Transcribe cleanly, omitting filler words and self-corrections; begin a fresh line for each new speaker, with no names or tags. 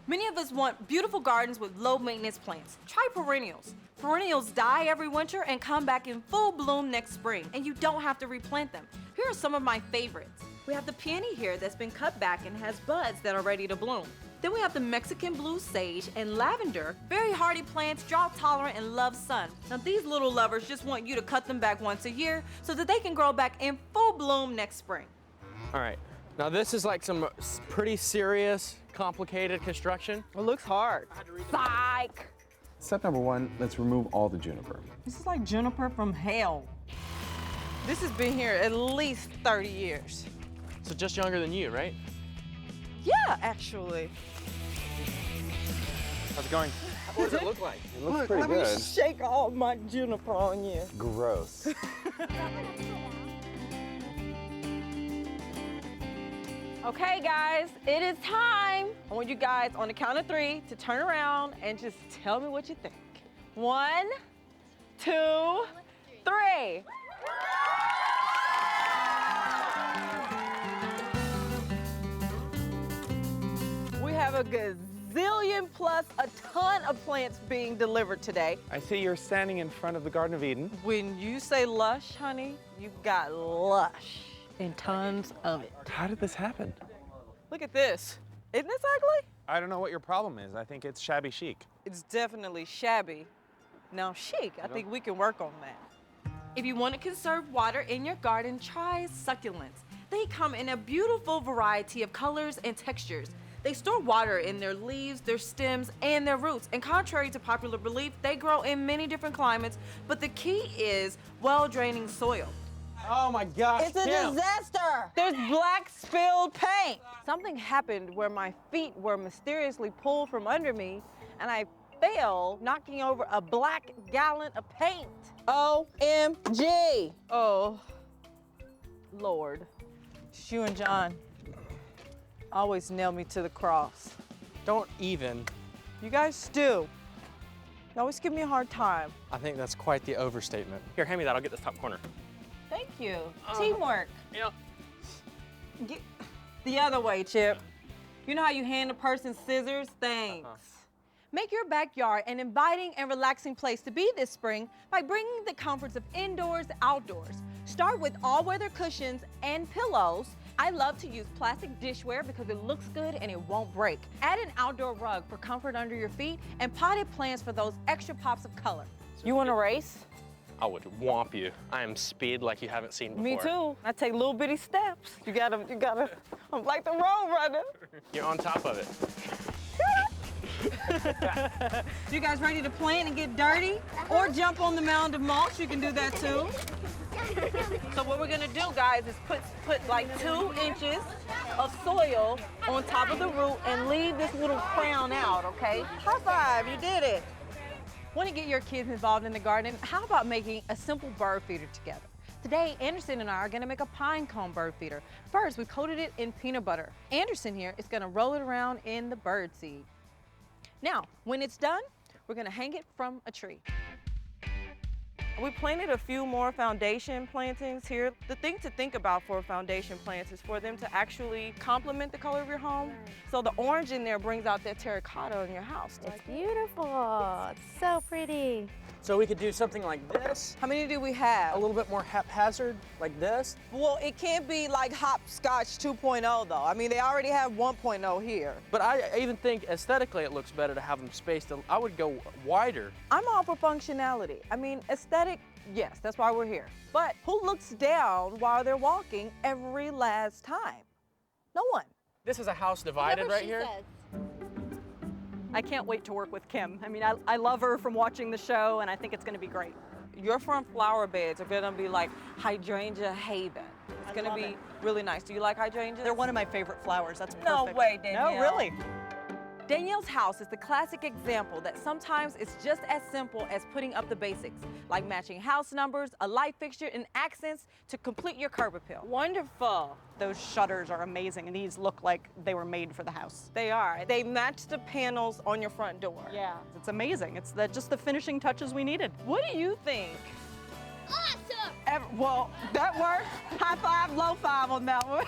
Many of us want beautiful gardens with low maintenance plants. Try perennials. Perennials die every winter and come back in full bloom next spring, and you don't have to replant them. Here are some of my favorites. We have the peony here that's been cut back and has buds that are ready to bloom. Then we have the Mexican blue sage and lavender, very hardy plants, drought tolerant and love sun. Now these little lovers just want you to cut them back once a year so that they can grow back in full bloom next spring.
All right, now this is like some pretty serious, complicated construction.
It looks hard.
Psych!
Step number 1, let's remove all the juniper.
This is like juniper from hell. This has been here at least 30 years.
So just younger than you, right?
Yeah, actually.
How's it going? What does it look like?
It looks pretty
Let
good.
me shake all my juniper on you.
Gross.
Okay, guys, it is time. I want you guys on the count of 3 to turn around and just tell me what you think. 1, 2, 3. We have a gazillion plus a ton of plants being delivered today.
I see you're standing in front of the Garden of Eden.
When you say lush, honey, you got lush and tons of it.
How did this happen?
Look at this. Isn't this ugly?
I don't know what your problem is. I think it's shabby chic.
It's definitely shabby. Now chic, I think we can work on that.
If you want to conserve water in your garden, try succulents. They come in a beautiful variety of colors and textures. They store water in their leaves, their stems, and their roots. And contrary to popular belief, they grow in many different climates, but the key is well-draining soil.
Oh my gosh,
It's a disaster. There's black spilled paint. Something happened where my feet were mysteriously pulled from under me and I fell, knocking over a black gallon of paint. OMG. Oh, Lord. It's you and John always nail me to the cross.
Don't even.
You guys do. You always give me a hard time.
I think that's quite the overstatement. Here, hand me that, I'll get this top corner.
Thank you. Teamwork.
Yeah.
Get the other way, Chip. You know how you hand a person scissors? Thanks.
Make your backyard an inviting and relaxing place to be this spring by bringing the comforts of indoors to outdoors. Start with all-weather cushions and pillows. I love to use plastic dishware because it looks good and it won't break. Add an outdoor rug for comfort under your feet and potted plants for those extra pops of color.
You want to race?
I would whomp you. I am speed like you haven't seen before.
Me too. I take little bitty steps. You gotta, I'm like the road runner.
You're on top of it.
You guys ready to plant and get dirty? Or jump on the mound of mulch, you can do that too. So what we're gonna do, guys, is put like 2 inches of soil on top of the root and leave this little crown out, okay? High five, you did it.
Want to get your kids involved in the garden? How about making a simple bird feeder together? Today, Anderson and I are gonna make a pine cone bird feeder. First, we coated it in peanut butter. Anderson here is gonna roll it around in the bird seed. Now, when it's done, we're gonna hang it from a tree.
We planted a few more foundation plantings here. The thing to think about for foundation plants is for them to actually complement the color of your home. So the orange in there brings out that terracotta in your house.
It's beautiful. It's so pretty.
So we could do something like this,
How many do we have?
a little bit more haphazard, like this.
Well, it can't be like Hopscotch 2.0 though. I mean, they already have 1.0 here.
But I even think aesthetically it looks better to have them spaced. I would go wider.
I'm all for functionality. I mean, aesthetic, yes, that's why we're here. But who looks down while they're walking every last time? No one.
This is a house divided right here.
I can't wait to work with Kim. I mean, I love her from watching the show, and I think it's going to be great.
Your front flower beds are gonna be like hydrangea haven. It's gonna be really nice. Do you like hydrangeas?
They're one of my favorite flowers. That's perfect.
No way, Danielle.
No, really.
Danielle's house is the classic example that sometimes it's just as simple as putting up the basics, like matching house numbers, a light fixture, and accents to complete your curb appeal.
Wonderful.
Those shutters are amazing, and these look like they were made for the house.
They are. They match the panels on your front door.
Yeah, it's amazing. It's just the finishing touches we needed.
What do you think?
Awesome!
Well, that worked. High five, low five on that one.